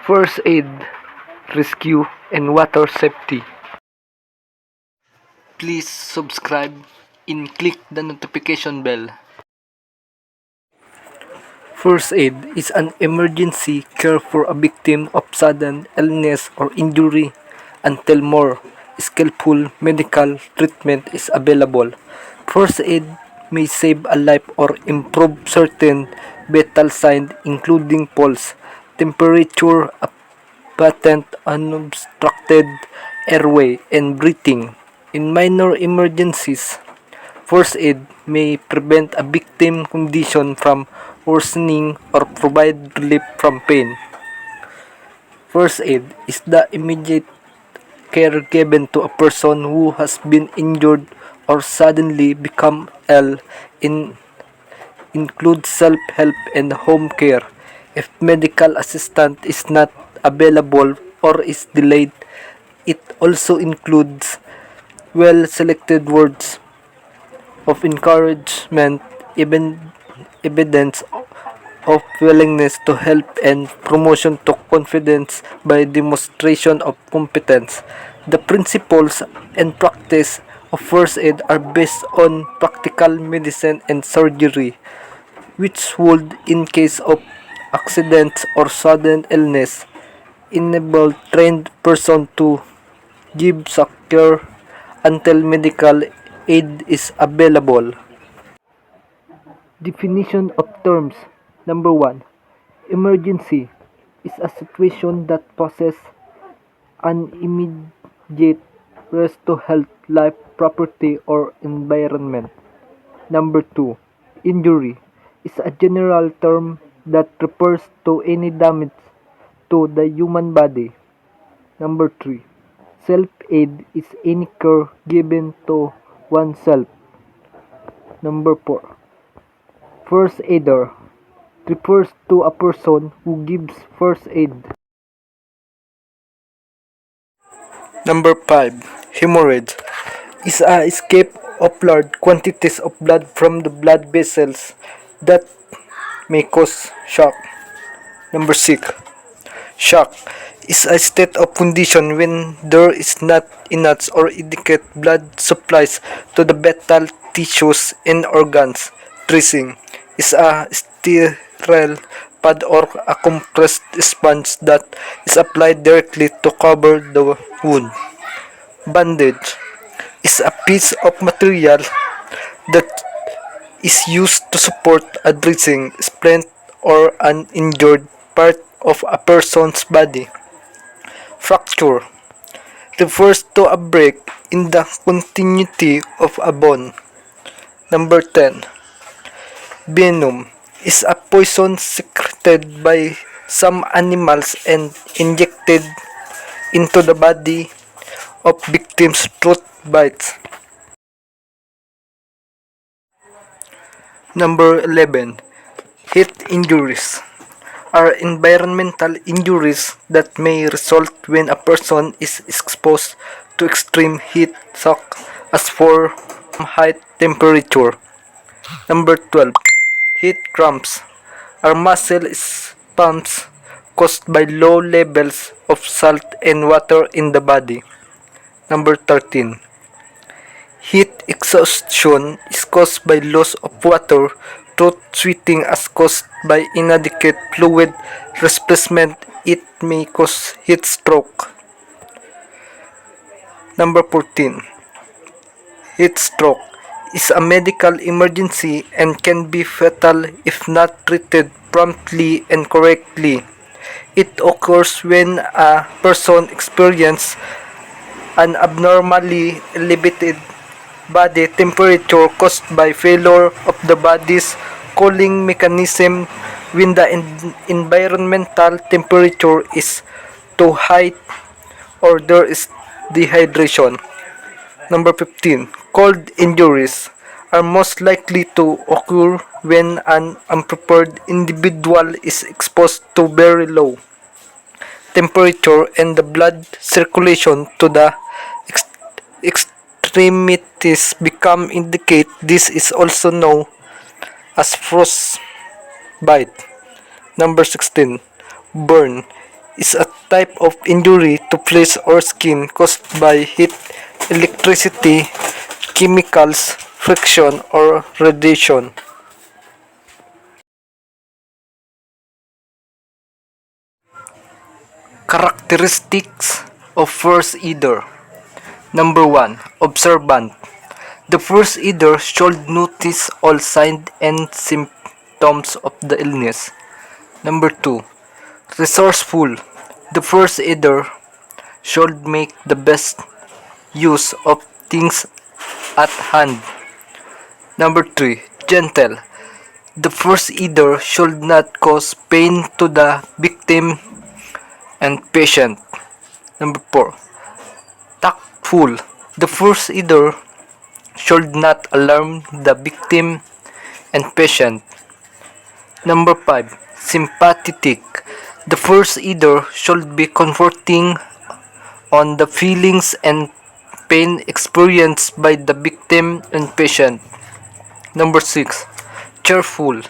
First aid, rescue, and water safety. Please subscribe and click the notification bell. First aid is an emergency care for a victim of sudden illness or injury until more skillful medical treatment is available. First aid may save a life or improve certain vital signs including pulse, temperature, a patent unobstructed airway, and breathing. In minor emergencies, first aid may prevent a victim condition from worsening or provide relief from pain. First aid is the immediate care given to a person who has been injured or suddenly become ill. Includes self-help and home care. If medical assistance is not available or is delayed, it also includes well-selected words of encouragement, evidence of willingness to help, and promotion to confidence by demonstration of competence. The principles and practice of first aid are based on practical medicine and surgery, which would, in case of accidents or sudden illness, enable trained person to give secure until medical aid is available. Definition of terms. Number 1. Emergency is a situation that poses an immediate risk to health, life, property, or environment. Number 2. Injury is a general term that refers to any damage to the human body. Number 3. Self-aid is any care given to oneself. Number 4. First aider refers to a person who gives first aid. Number 5. Hemorrhage is a escape of large quantities of blood from the blood vessels that may cause shock. Number 6. Shock is a state of condition when there is not enough or adequate blood supplies to the vital tissues and organs. Dressing is a sterile pad or a compressed sponge that is applied directly to cover the wound. Bandage is a piece of material that is used to support a dressing, splint, or an injured part of a person's body. Fracture refers to a break in the continuity of a bone. Number 10. Venom is a poison secreted by some animals and injected into the body of victims through bites. Number 11. Heat injuries are environmental injuries that may result when a person is exposed to extreme heat shock as for high temperature. Number 12. Heat cramps are muscle spasms caused by low levels of salt and water in the body. Number 13. Heat exhaustion is caused by loss of water through sweating as caused by inadequate fluid replacement. It may cause heat stroke. Number 14. Heat stroke is a medical emergency and can be fatal if not treated promptly and correctly. It occurs when a person experiences an abnormally elevated body temperature caused by failure of the body's cooling mechanism when the environmental temperature is too high or there is dehydration. Number 15. Cold injuries are most likely to occur when an unprepared individual is exposed to very low temperature and the blood circulation to the extremities become indicate. This is also known as frostbite. Number 16. Burn is a type of injury to flesh or skin caused by heat, electricity, chemicals, friction, or radiation. Characteristics of first aider. Number 1. Observant. The first aider should notice all signs and symptoms of the illness. Number 2. Resourceful. The first aider should make the best use of things at hand. Number 3. Gentle. The first aider should not cause pain to the victim and patient. Number 4. Tactful. The first aider should not alarm the victim and patient. Number 5. Sympathetic. The first aider should be comforting on the feelings and pain experienced by the victim and patient. Number 6. Cheerful.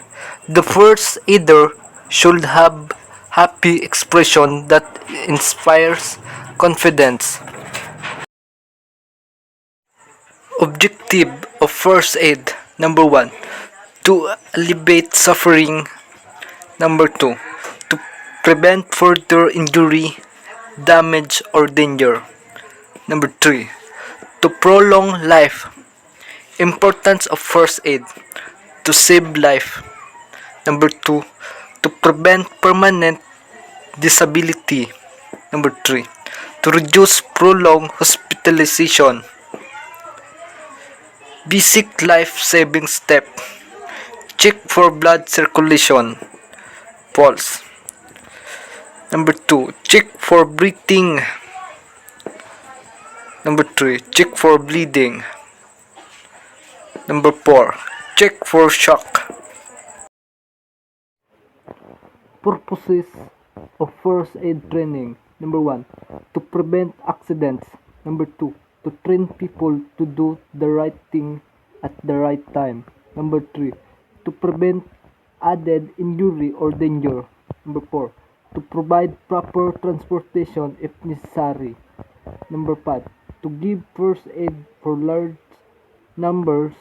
The first aider should have happy expression that inspires confidence. Objective of first aid. Number 1. To alleviate suffering. Number 2. To prevent further injury, damage, or danger. Number 3. To prolong life. Importance of first aid. To save life. Number 2. To prevent permanent disability. Number 3. To reduce prolonged hospitalization. Basic life-saving step. Check for blood circulation. Pulse. Number 2. Check for breathing. Number 3. Check for bleeding. Number 4. Check for shock. Purposes of first aid training. Number 1. To prevent accidents. Number 2. To train people to do the right thing at the right time. Number 3. To prevent added injury or danger. Number 4. To provide proper transportation if necessary. Number 5. To give first aid for large numbers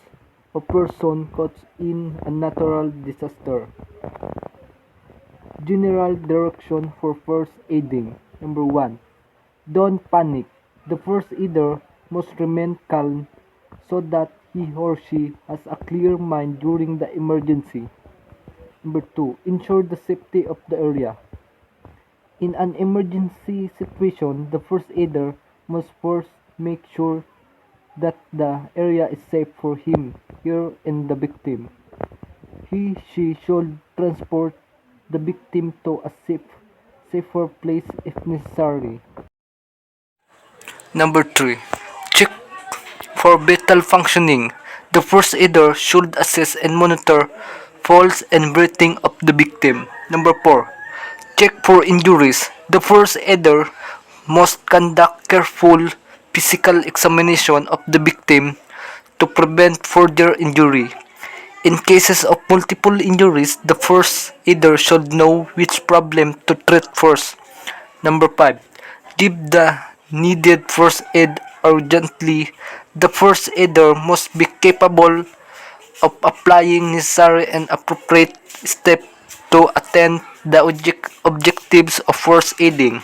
of persons caught in a natural disaster. General direction for first aiding. Number 1. Don't panic. The first aider must remain calm so that he or she has a clear mind during the emergency. Number 2. Ensure the safety of the area. In an emergency situation, the first aider must first make sure that the area is safe for him, her, and the victim. She should transport the victim to a safer place if necessary. Number 3. Check for vital functioning. The first aider should assess and monitor pulse and breathing of the victim. Number 4. Check for injuries. The first aider must conduct careful physical examination of the victim to prevent further injury. In cases of multiple injuries, the first aider should know which problem to treat first. Number 5. Give the needed first aid urgently. The first aider must be capable of applying necessary and appropriate steps to attain the objectives of first aiding.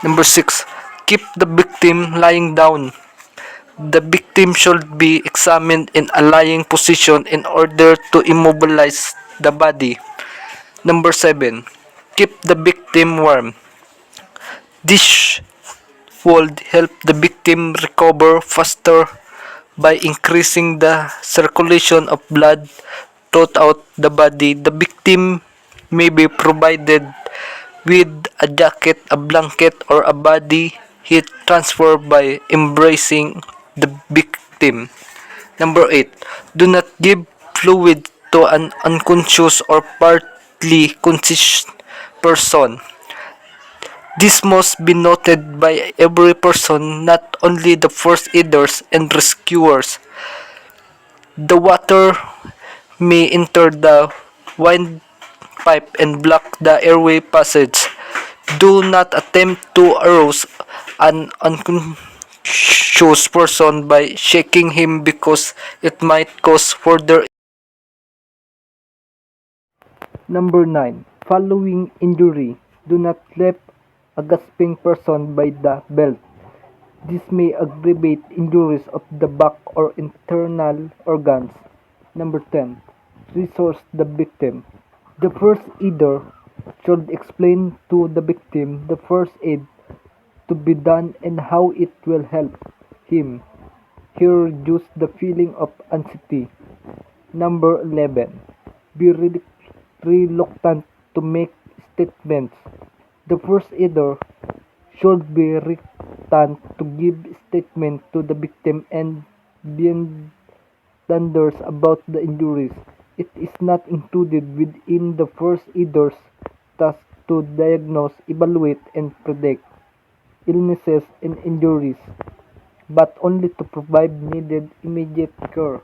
Number 6. Keep the victim lying down. The victim should be examined in a lying position in order to immobilize the body. Number 7. Keep the victim warm. This would help the victim recover faster by increasing the circulation of blood throughout the body. The victim may be provided with a jacket, a blanket, or a body heat transfer by embracing the victim. Number 8. Do not give fluid to an unconscious or partly conscious person. This must be noted by every person, not only the first aiders and rescuers. The water may enter the windpipe and block the airway passage. Do not attempt to arouse an unconscious person by shaking him because it might cause further. Number 9. Following injury. Do not lift a gasping person by the belt. This may aggravate injuries of the back or internal organs. Number 10. Resource the victim. The first aider should explain to the victim the first aid to be done and how it will help him. Here reduce the feeling of anxiety. Number 11. Be reluctant to make statements. The first aider should be reluctant to give statement to the victim and bystanders about the injuries. It is not included within the first aider's task to diagnose, evaluate, and predict illnesses and injuries, but only to provide needed immediate care.